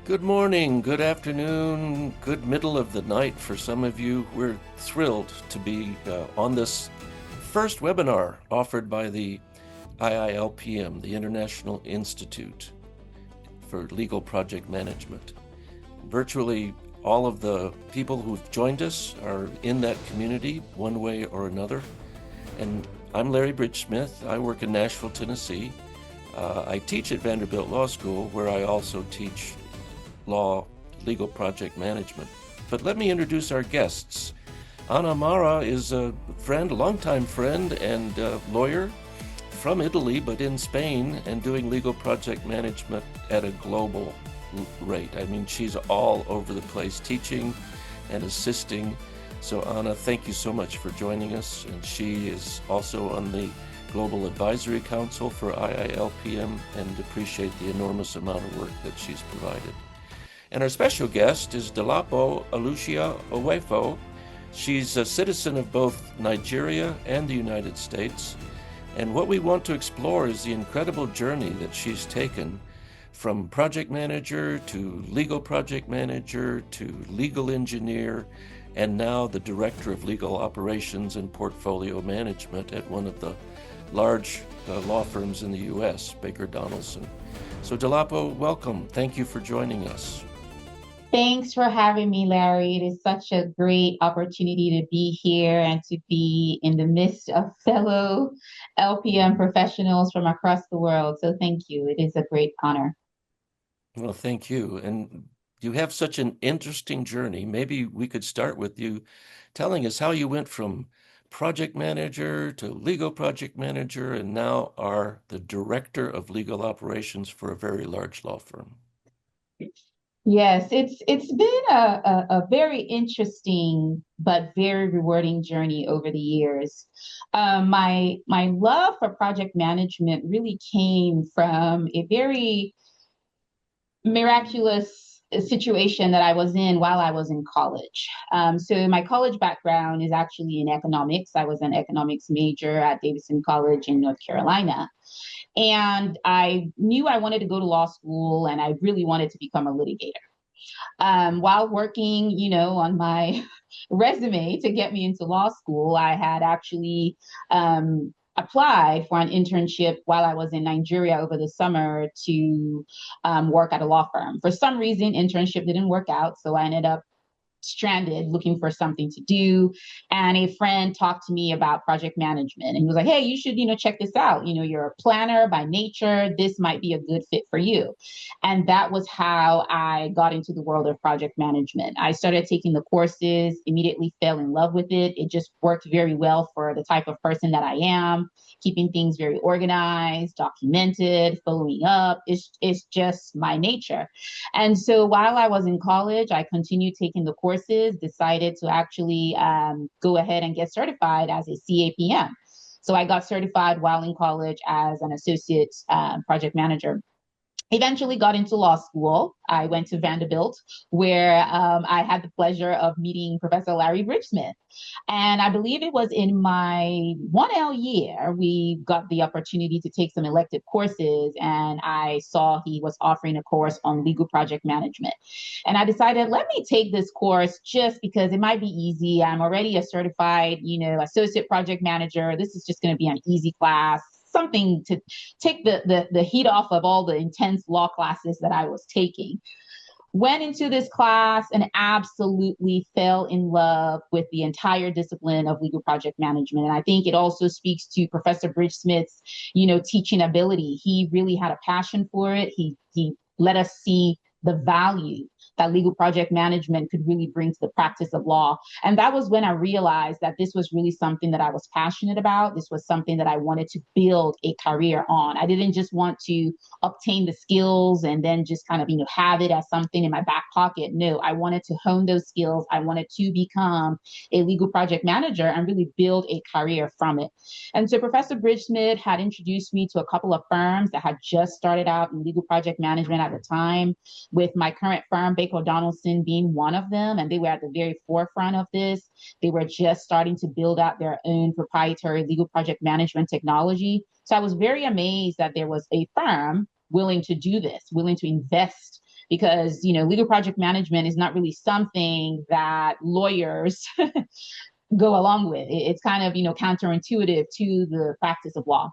Good morning, good afternoon, good middle of the night for some of you. We're thrilled to be on this first webinar offered by the IILPM, the International Institute for Legal Project Management. Virtually all of the people who've joined us are in that community one way or another. And I'm Larry Bridge-Smith. I work in Nashville, Tennessee. I teach at Vanderbilt Law School, where I also teach law, legal project management. But let me introduce our guests. Anna Mara is a friend, a longtime friend and lawyer from Italy, but in Spain, and doing legal project management at a global rate. I mean, she's all over the place teaching and assisting. So Anna, thank you so much for joining us. And she is also on the Global Advisory Council for IILPM and appreciate the enormous amount of work that she's provided. And our special guest is Dolapo Olushola Uwaifo. She's a citizen of both Nigeria and the United States. And what we want to explore is the incredible journey that she's taken from project manager to legal project manager to legal engineer, and now the director of legal operations and portfolio management at one of the large law firms in the U.S., Baker Donelson. So Dolapo, welcome. Thank you for joining us. Thanks for having me, Larry. It is such a great opportunity to be here and to be in the midst of fellow LPM professionals from across the world. So thank you. It is a great honor. Well, thank you. And you have such an interesting journey. Maybe we could start with you telling us how you went from project manager to legal project manager and now are the director of legal operations for a very large law firm. Yes, it's been a very interesting but very rewarding journey over the years. My love for project management really came from a very miraculous situation that I was in while I was in college. So my college background is actually in economics. I was an economics major at Davidson College in North Carolina. And I knew I wanted to go to law school and I really wanted to become a litigator. While working, on my resume to get me into law school, I had actually applied for an internship while I was in Nigeria over the summer to work at a law firm. For some reason, internship didn't work out, so I ended up stranded looking for something to do, and a friend talked to me about project management, and he was like, hey, you should check this out. You're a planner by nature, this might be a good fit for you. And that was how I got into the world of project management. I started taking the courses, immediately fell in love with it. It just worked very well for the type of person that I am, keeping things very organized, documented, following up. It's just my nature. And so while I was in college, I continued taking the courses, decided to actually go ahead and get certified as a CAPM. So I got certified while in college as an associate project manager. Eventually got into law school. I went to Vanderbilt, where I had the pleasure of meeting Professor Larry Bridge-Smith. And I believe it was in my 1L year, we got the opportunity to take some elective courses, and I saw he was offering a course on legal project management. And I decided, let me take this course just because it might be easy. I'm already a certified, associate project manager. This is just going to be an easy class, something to take the heat off of all the intense law classes that I was taking. Went into this class and absolutely fell in love with the entire discipline of legal project management. And I think it also speaks to Professor Bridge-Smith's, teaching ability. He really had a passion for it. He let us see the value that legal project management could really bring to the practice of law. And that was when I realized that this was really something that I was passionate about. This was something that I wanted to build a career on. I didn't just want to obtain the skills and then just kind of, have it as something in my back pocket. No, I wanted to hone those skills. I wanted to become a legal project manager and really build a career from it. And so Professor Bridge-Smith had introduced me to a couple of firms that had just started out in legal project management at the time, with my current firm, Baker Donelson, being one of them. And they were at the very forefront of this. They were just starting to build out their own proprietary legal project management technology. So I was very amazed that there was a firm willing to do this, willing to invest because, legal project management is not really something that lawyers go along with. It's kind of, counterintuitive to the practice of law.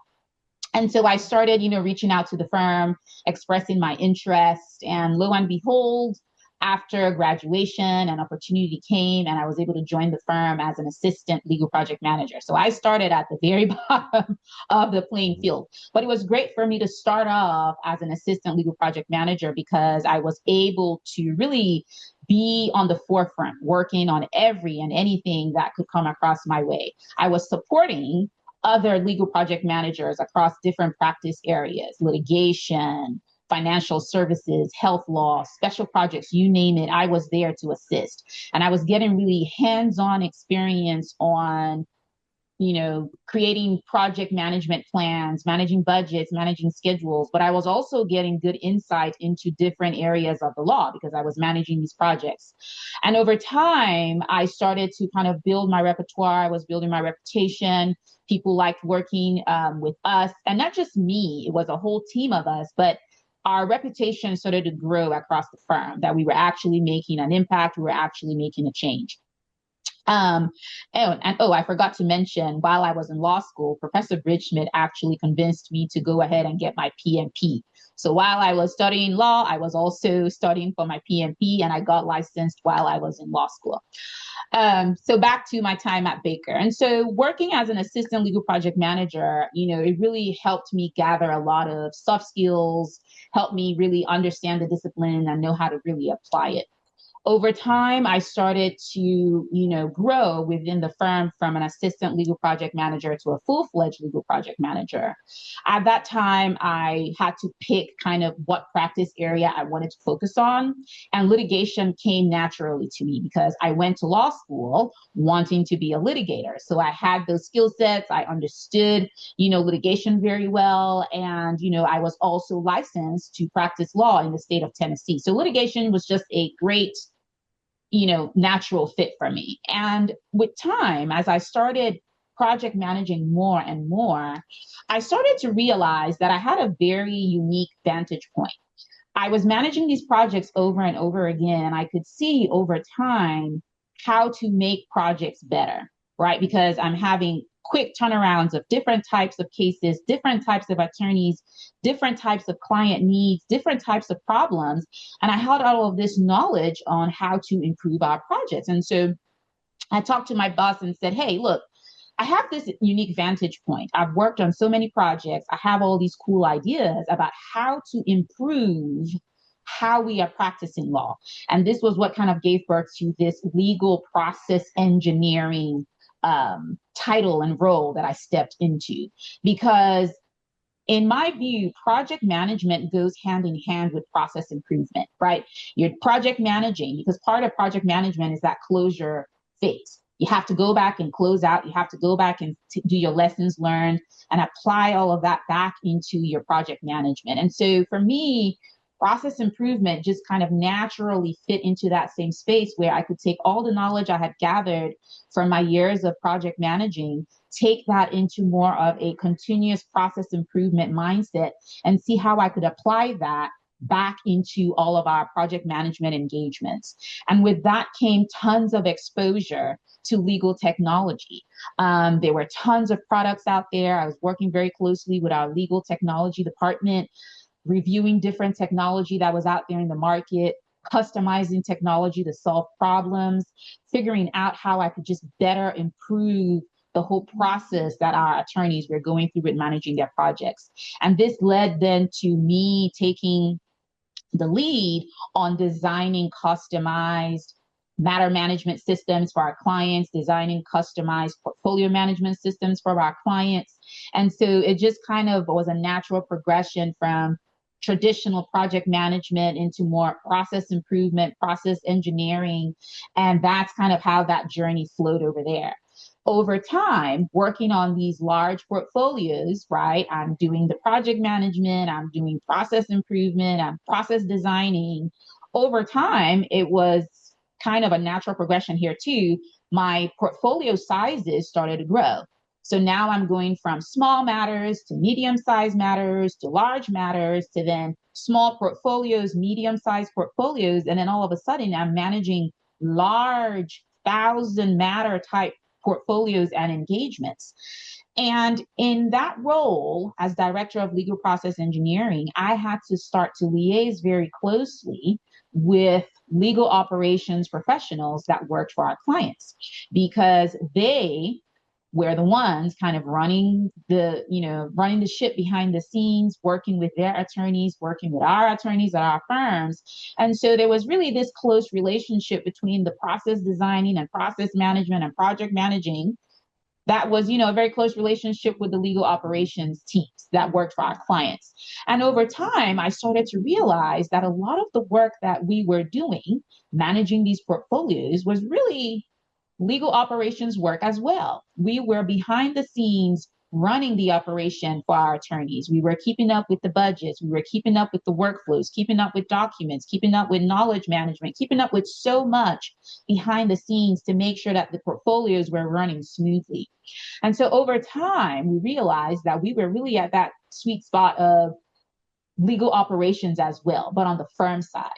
And so I started, reaching out to the firm, expressing my interest, and lo and behold, after graduation, an opportunity came and I was able to join the firm as an assistant legal project manager. So I started at the very bottom of the playing field, but it was great for me to start off as an assistant legal project manager because I was able to really be on the forefront, working on every and anything that could come across my way. I was supporting other legal project managers across different practice areas, litigation, financial services, health law, special projects, you name it. I was there to assist. And I was getting really hands-on experience on, creating project management plans, managing budgets, managing schedules. But I was also getting good insight into different areas of the law because I was managing these projects. And over time, I started to kind of build my repertoire. I was building my reputation. People liked working with us, and not just me, it was a whole team of us, but our reputation started to grow across the firm that we were actually making an impact, we were actually making a change. Um, I forgot to mention, while I was in law school, Professor Bridgeschmidt actually convinced me to go ahead and get my PMP. So while I was studying law, I was also studying for my PMP, and I got licensed while I was in law school. So back to my time at Baker. And so working as an assistant legal project manager, it really helped me gather a lot of soft skills, helped me really understand the discipline and know how to really apply it. Over time, I started to, grow within the firm from an assistant legal project manager to a full-fledged legal project manager. At that time, I had to pick kind of what practice area I wanted to focus on, and litigation came naturally to me because I went to law school wanting to be a litigator. So I had those skill sets. I understood, litigation very well, and I was also licensed to practice law in the state of Tennessee. So litigation was just a great natural fit for me. And with time, as I started project managing more and more, I started to realize that I had a very unique vantage point. I was managing these projects over and over again, and I could see over time how to make projects better, right? Because I'm having quick turnarounds of different types of cases, different types of attorneys, different types of client needs, different types of problems. And I had all of this knowledge on how to improve our projects. And so I talked to my boss and said, hey, look, I have this unique vantage point. I've worked on so many projects. I have all these cool ideas about how to improve how we are practicing law. And this was what kind of gave birth to this legal process engineering title and role that I stepped into. Because in my view, project management goes hand in hand with process improvement, right? You're project managing because part of project management is that closure phase. You have to go back and close out. You have to go back and do your lessons learned and apply all of that back into your project management. And so for me, process improvement just kind of naturally fit into that same space where I could take all the knowledge I had gathered from my years of project managing, take that into more of a continuous process improvement mindset and see how I could apply that back into all of our project management engagements. And with that came tons of exposure to legal technology. There were tons of products out there. I was working very closely with our legal technology department, reviewing different technology that was out there in the market, customizing technology to solve problems, figuring out how I could just better improve the whole process that our attorneys were going through with managing their projects. And this led then to me taking the lead on designing customized matter management systems for our clients, designing customized portfolio management systems for our clients. And so it just kind of was a natural progression from traditional project management into more process improvement, process engineering. And that's kind of how that journey flowed over there. Over time, working on these large portfolios, right? I'm doing the project management, I'm doing process improvement, I'm process designing. Over time, it was kind of a natural progression here too. My portfolio sizes started to grow. So now I'm going from small matters to medium-sized matters to large matters to then small portfolios, medium-sized portfolios. And then all of a sudden I'm managing large 1,000 matter type portfolios and engagements. And in that role as director of legal process engineering, I had to start to liaise very closely with legal operations professionals that worked for our clients because they were the ones kind of running the ship behind the scenes, working with their attorneys, working with our attorneys at our firms. And so there was really this close relationship between the process designing and process management and project managing that was, a very close relationship with the legal operations teams that worked for our clients. And over time, I started to realize that a lot of the work that we were doing, managing these portfolios, was really legal operations work as well. We were behind the scenes running the operation for our attorneys. We were keeping up with the budgets. We were keeping up with the workflows, keeping up with documents, keeping up with knowledge management, keeping up with so much behind the scenes to make sure that the portfolios were running smoothly. And so over time, we realized that we were really at that sweet spot of legal operations as well, but on the firm side.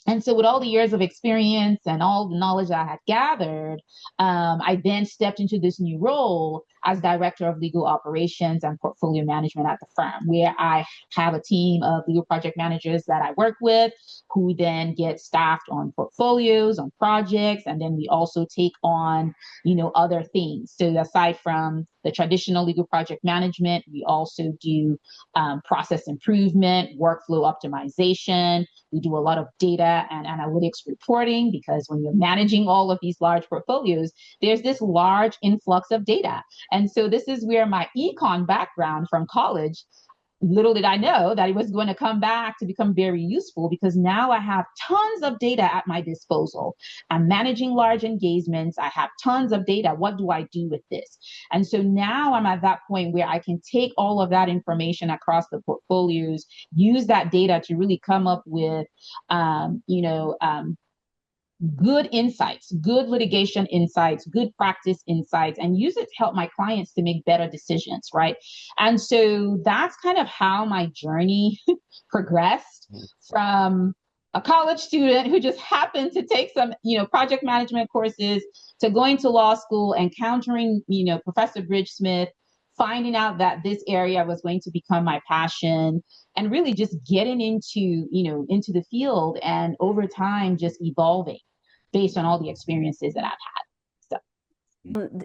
And so with all the years of experience and all the knowledge that I had gathered, I then stepped into this new role as director of legal operations and portfolio management at the firm, where I have a team of legal project managers that I work with who then get staffed on portfolios, on projects, and then we also take on, other things. So aside from the traditional legal project management, we also do process improvement, workflow optimization. We do a lot of data and analytics reporting because when you're managing all of these large portfolios, there's this large influx of data. And so this is where my econ background from college, little did I know that it was going to come back to become very useful because now I have tons of data at my disposal. I'm managing large engagements. I have tons of data. What do I do with this? And so now I'm at that point where I can take all of that information across the portfolios, use that data to really come up with, good insights, good litigation insights, good practice insights, and use it to help my clients to make better decisions, right? And so that's kind of how my journey progressed from a college student who just happened to take some, project management courses to going to law school, encountering, Professor Bridge Smith, finding out that this area was going to become my passion and really just getting into the field and over time just evolving based on all the experiences that I've had.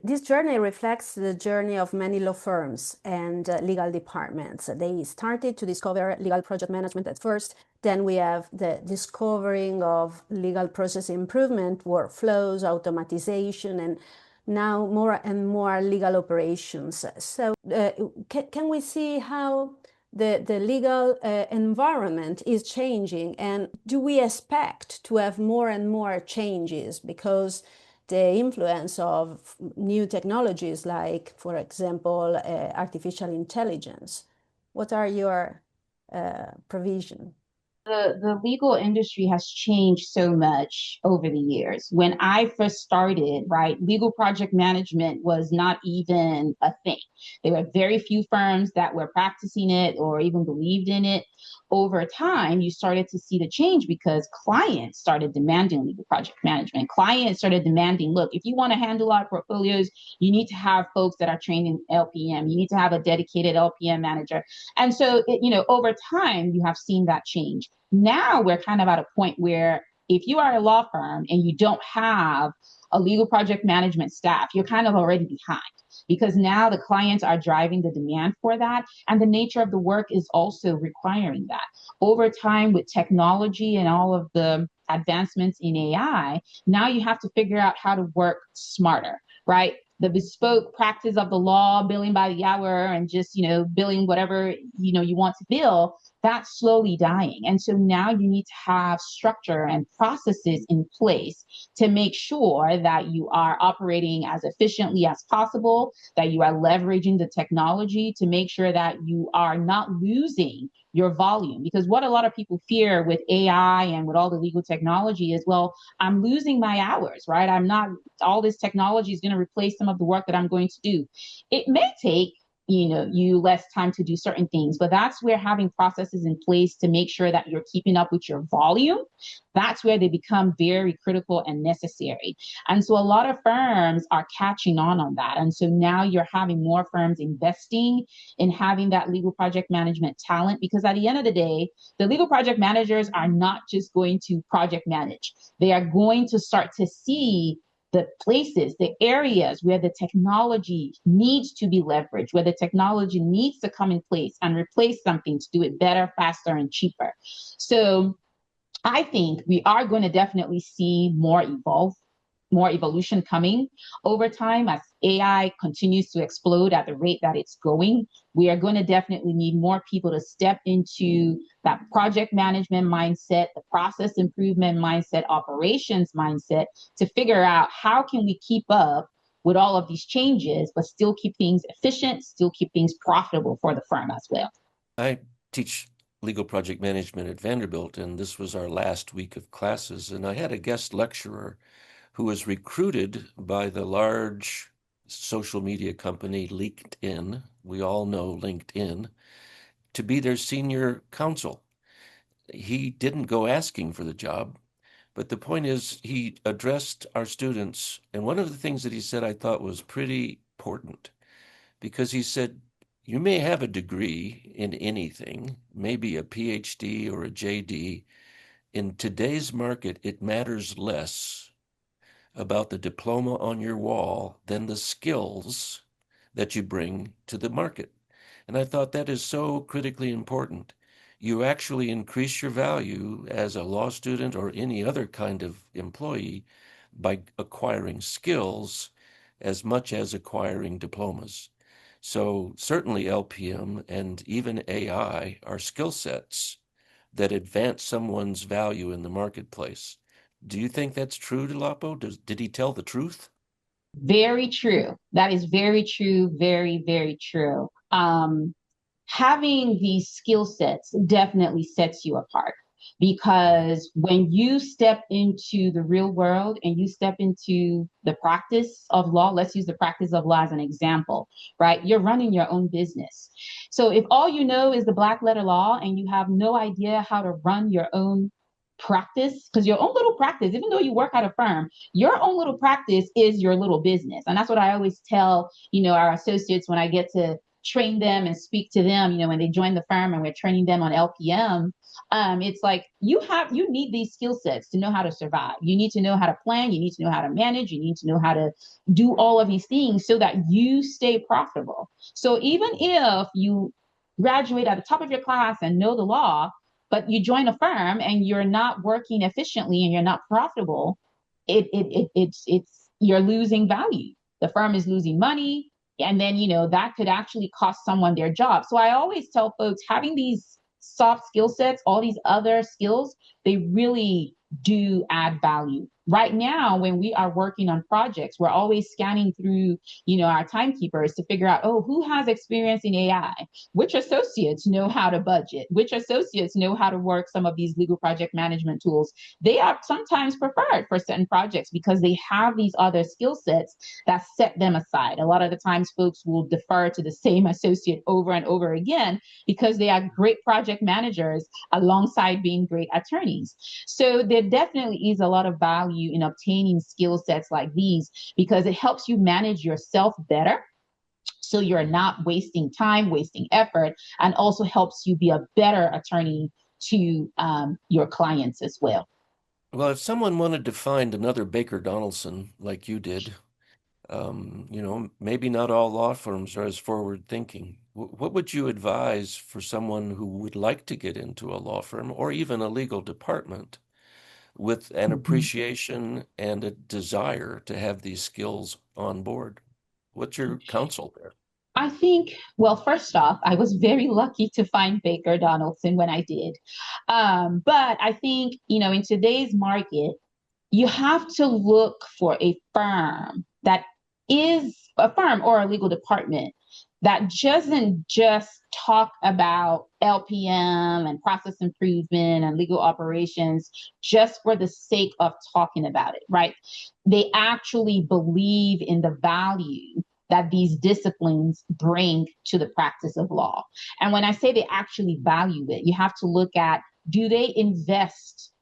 This journey reflects the journey of many law firms and legal departments. They started to discover legal project management at first. Then we have the discovering of legal process improvement, workflows, automatization, and now more and more legal operations. So can we see how the legal environment is changing, and do we expect to have more and more changes because the influence of new technologies like, for example, artificial intelligence? What are your provisions? The legal industry has changed so much over the years. When I first started, right, legal project management was not even a thing. There were very few firms that were practicing it or even believed in it. Over time, you started to see the change because clients started demanding legal project management. Clients started demanding, look, if you want to handle our portfolios, you need to have folks that are trained in LPM. You need to have a dedicated LPM manager. And so, over time, you have seen that change. Now we're kind of at a point where if you are a law firm and you don't have a legal project management staff, you're kind of already behind because now the clients are driving the demand for that. And the nature of the work is also requiring that. Over time with technology and all of the advancements in AI, now you have to figure out how to work smarter, right? The bespoke practice of the law, billing by the hour and just, billing whatever, you want to bill, that's slowly dying. And so now you need to have structure and processes in place to make sure that you are operating as efficiently as possible, that you are leveraging the technology to make sure that you are not losing your volume. Because what a lot of people fear with AI and with all the legal technology is, well, I'm losing my hours, right? I'm not, all this technology is going to replace some of the work that I'm going to do. It may take you less time to do certain things, but that's where having processes in place to make sure that you're keeping up with your volume, that's where they become very critical and necessary. And so a lot of firms are catching on that. And so now you're having more firms investing in having that legal project management talent, because at the end of the day, the legal project managers are not just going to project manage. They are going to start to see the places, the areas where the technology needs to be leveraged, where the technology needs to come in place and replace something to do it better, faster, and cheaper. So I think we are going to definitely see more evolution coming over time as AI continues to explode at the rate that it's going. We are going to definitely need more people to step into that project management mindset, the process improvement mindset, operations mindset to figure out how can we keep up with all of these changes, but still keep things efficient, still keep things profitable for the firm as well. I teach legal project management at Vanderbilt, and this was our last week of classes, and I had a guest lecturer who was recruited by the large social media company LinkedIn, we all know LinkedIn, to be their senior counsel. He didn't go asking for the job, but the point is he addressed our students, and one of the things that he said I thought was pretty important, because he said, you may have a degree in anything, maybe a PhD or a JD. In today's market, it matters less about the diploma on your wall than the skills that you bring to the market. And I thought that is so critically important. You actually increase your value as a law student or any other kind of employee by acquiring skills as much as acquiring diplomas. So certainly LPM and even AI are skill sets that advance someone's value in the marketplace. Do you think that's true, Dolapo? Did he tell the truth? Very true. That is very true. Very, very true. Having these skill sets definitely sets you apart, because when you step into the real world and you step into the practice of law, let's use the practice of law as an example, right? You're running your own business. So if all you know is the black letter law and you have no idea how to run your own practice, because your own little practice, even though you work at a firm, your own little practice is your little business. And that's what I always tell, our associates when I get to train them and speak to them, when they join the firm and we're training them on LPM. It's like you need these skill sets to know how to survive. You need to know how to plan, you need to know how to manage, you need to know how to do all of these things so that you stay profitable. So even if you graduate at the top of your class and know the law, but you join a firm and you're not working efficiently and you're not profitable, it's you're losing value. The firm is losing money, and then that could actually cost someone their job. So I always tell folks, having these soft skill sets, all these other skills, they really do add value. Right now, when we are working on projects, we're always scanning through, our timekeepers to figure out, oh, who has experience in AI? Which associates know how to budget? Which associates know how to work some of these legal project management tools? They are sometimes preferred for certain projects because they have these other skill sets that set them aside. A lot of the times, folks will defer to the same associate over and over again because they are great project managers alongside being great attorneys. So there definitely is a lot of value in obtaining skill sets like these because it helps you manage yourself better. So you're not wasting time, wasting effort, and also helps you be a better attorney to your clients as well. Well, if someone wanted to find another Baker Donelson like you did, maybe not all law firms are as forward thinking. What would you advise for someone who would like to get into a law firm or even a legal department with an appreciation and a desire to have these skills on board? What's your counsel there? I think, well, first off, I was very lucky to find Baker Donelson when I did. But I think, in today's market, you have to look for a firm that is a firm or a legal department that doesn't just talk about LPM and process improvement and legal operations just for the sake of talking about it, right? They actually believe in the value that these disciplines bring to the practice of law. And when I say they actually value it, you have to look at, do they invest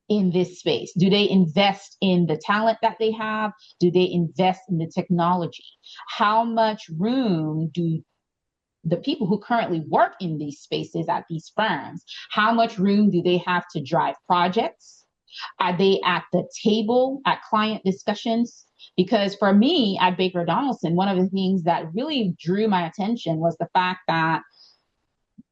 in this space? Do they invest in the talent that they have? Do they invest in the technology? How much room do the people who currently work in these spaces at these firms, how much room do they have to drive projects? Are they at the table at client discussions? Because for me at Baker Donelson, one of the things that really drew my attention was the fact that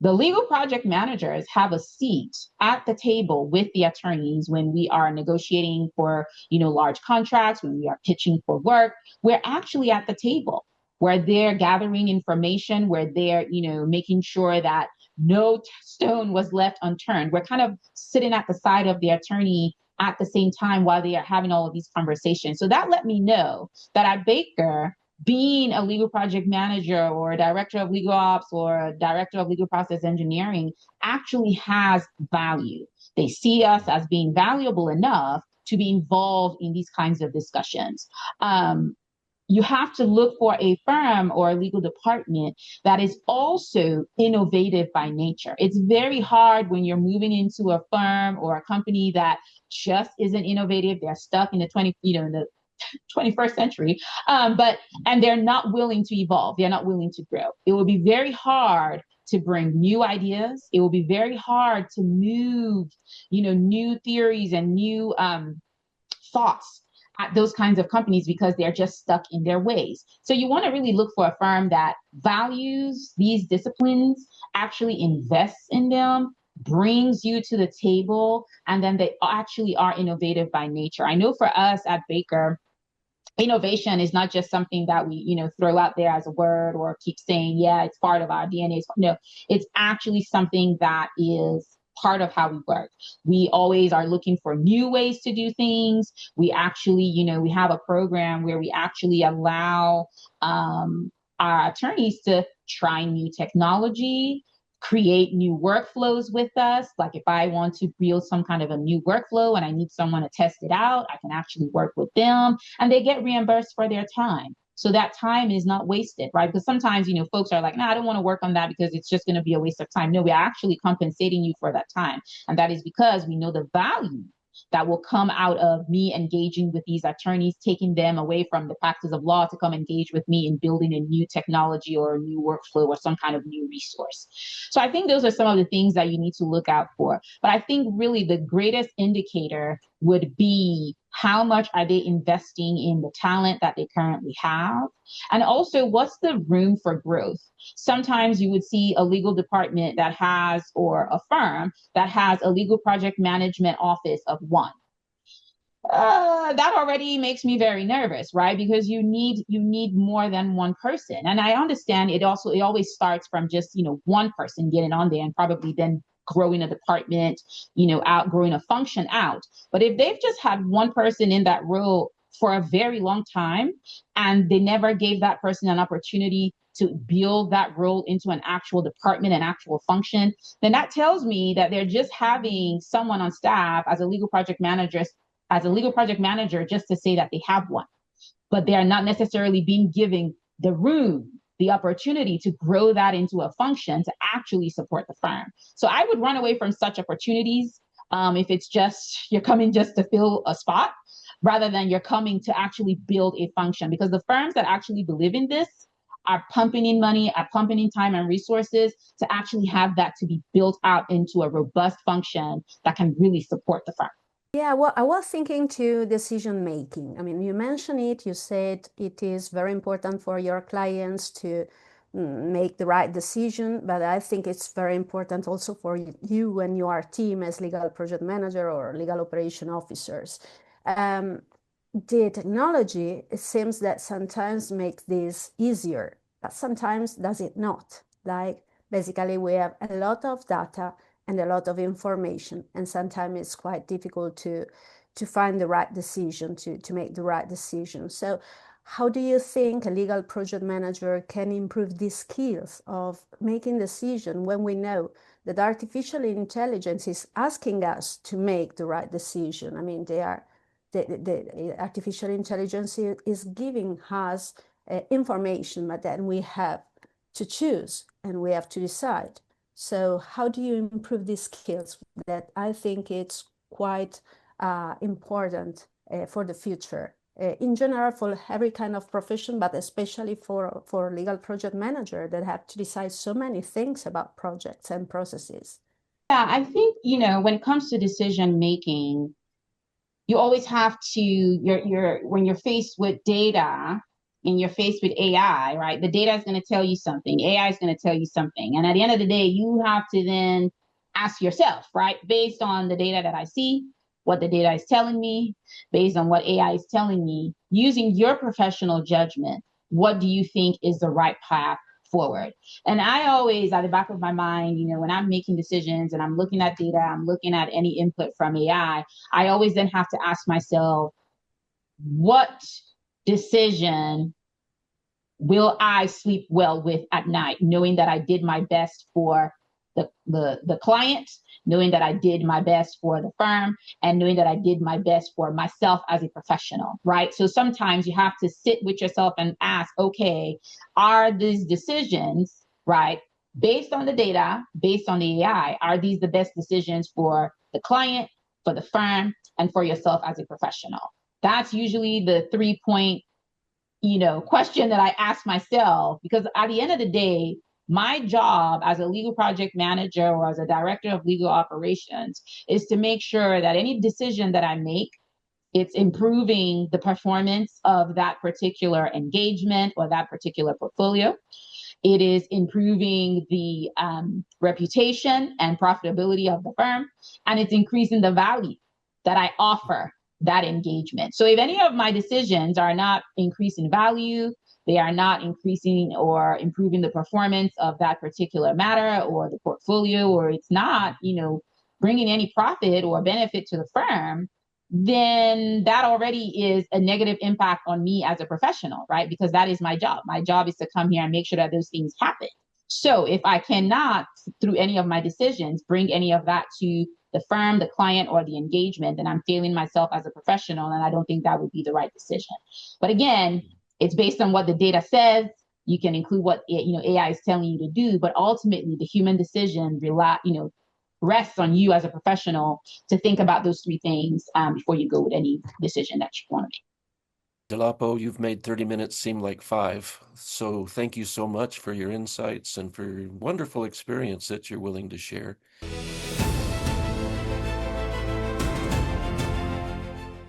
the legal project managers have a seat at the table with the attorneys when we are negotiating for, large contracts, when we are pitching for work. We're actually at the table where they're gathering information, where they're, making sure that no stone was left unturned. We're kind of sitting at the side of the attorney at the same time while they are having all of these conversations. So that let me know that at Baker, being a legal project manager or a director of legal ops or a director of legal process engineering actually has value. They see us as being valuable enough to be involved in these kinds of discussions. You have to look for a firm or a legal department that is also innovative by nature. It's very hard when you're moving into a firm or a company that just isn't innovative. They're stuck in the 21st century, and they're not willing to evolve. They're not willing to grow. It will be very hard to bring new ideas. It will be very hard to move, new theories and new thoughts at those kinds of companies because they're just stuck in their ways. So you want to really look for a firm that values these disciplines, actually invests in them, brings you to the table, and then they actually are innovative by nature. I know for us at Baker, innovation is not just something that we, throw out there as a word or keep saying, yeah, it's part of our DNA. No, it's actually something that is part of how we work. We always are looking for new ways to do things. We actually, we have a program where we actually allow our attorneys to try new technology, create new workflows with us. Like if I want to build some kind of a new workflow and I need someone to test it out, I can actually work with them and they get reimbursed for their time. So that time is not wasted, right? Because sometimes, folks are like, no, I don't want to work on that because it's just going to be a waste of time. No, we're actually compensating you for that time. And that is because we know the value that will come out of me engaging with these attorneys, taking them away from the practice of law to come engage with me in building a new technology or a new workflow or some kind of new resource. So I think those are some of the things that you need to look out for. But I think really the greatest indicator would be how much are they investing in the talent that they currently have? And also, what's the room for growth? Sometimes you would see a legal department that has, or a firm that has a legal project management office of one. That already makes me very nervous, right? Because you need more than one person. And I understand it always starts from just, one person getting on there and probably then growing a department, outgrowing a function out. But if they've just had one person in that role for a very long time and they never gave that person an opportunity to build that role into an actual department, an actual function, then that tells me that they're just having someone on staff as a legal project manager just to say that they have one, but they are not necessarily being given the room, the opportunity to grow that into a function to actually support the firm. So I would run away from such opportunities if it's just you're coming just to fill a spot rather than you're coming to actually build a function, because the firms that actually believe in this are pumping in money, are pumping in time and resources to actually have that to be built out into a robust function that can really support the firm. Yeah, well, I was thinking to decision making. I mean, you mentioned it, you said it is very important for your clients to make the right decision, but I think it's very important also for you and your team as legal project manager or legal operation officers. The technology, it seems that sometimes makes this easier but sometimes does it not. Like basically we have a lot of data and a lot of information, and sometimes it's quite difficult to find the right decision, to make the right decision. So how do you think a legal project manager can improve these skills of making decisions when we know that artificial intelligence is asking us to make the right decision? I mean, the artificial intelligence is giving us information, but then we have to choose and we have to decide. So how do you improve these skills? That I think it's quite important for the future. In general, for every kind of profession, but especially for legal project manager that have to decide so many things about projects and processes. Yeah, I think, when it comes to decision making, you always have to, when you're faced with data and you're faced with AI, right? The data is going to tell you something, AI is going to tell you something. And at the end of the day, you have to then ask yourself, right? Based on the data that I see, what the data is telling me, based on what AI is telling me, using your professional judgment, what do you think is the right path forward? And I always, at the back of my mind, when I'm making decisions and I'm looking at data, I'm looking at any input from AI, I always then have to ask myself, what decision will I sleep well with at night, knowing that I did my best for the client, knowing that I did my best for the firm, and knowing that I did my best for myself as a professional, right? So sometimes you have to sit with yourself and ask, okay, are these decisions, right, based on the data, based on the AI, are these the best decisions for the client, for the firm, and for yourself as a professional? That's usually the 3-point question that I ask myself, because at the end of the day, my job as a legal project manager or as a director of legal operations is to make sure that any decision that I make, it's improving the performance of that particular engagement or that particular portfolio. It is improving the reputation and profitability of the firm, and it's increasing the value that I offer that engagement. So if any of my decisions are not increasing value, they are not increasing or improving the performance of that particular matter or the portfolio, or it's not, bringing any profit or benefit to the firm, then that already is a negative impact on me as a professional, right? Because that is my job. My job is to come here and make sure that those things happen. So if I cannot, through any of my decisions, bring any of that to the firm, the client, or the engagement, then I'm failing myself as a professional, and I don't think that would be the right decision. But again, it's based on what the data says. You can include what AI is telling you to do, but ultimately the human decision rests on you as a professional to think about those three things before you go with any decision that you want to make. Dolapo, you've made 30 minutes seem like 5. So thank you so much for your insights and for wonderful experience that you're willing to share.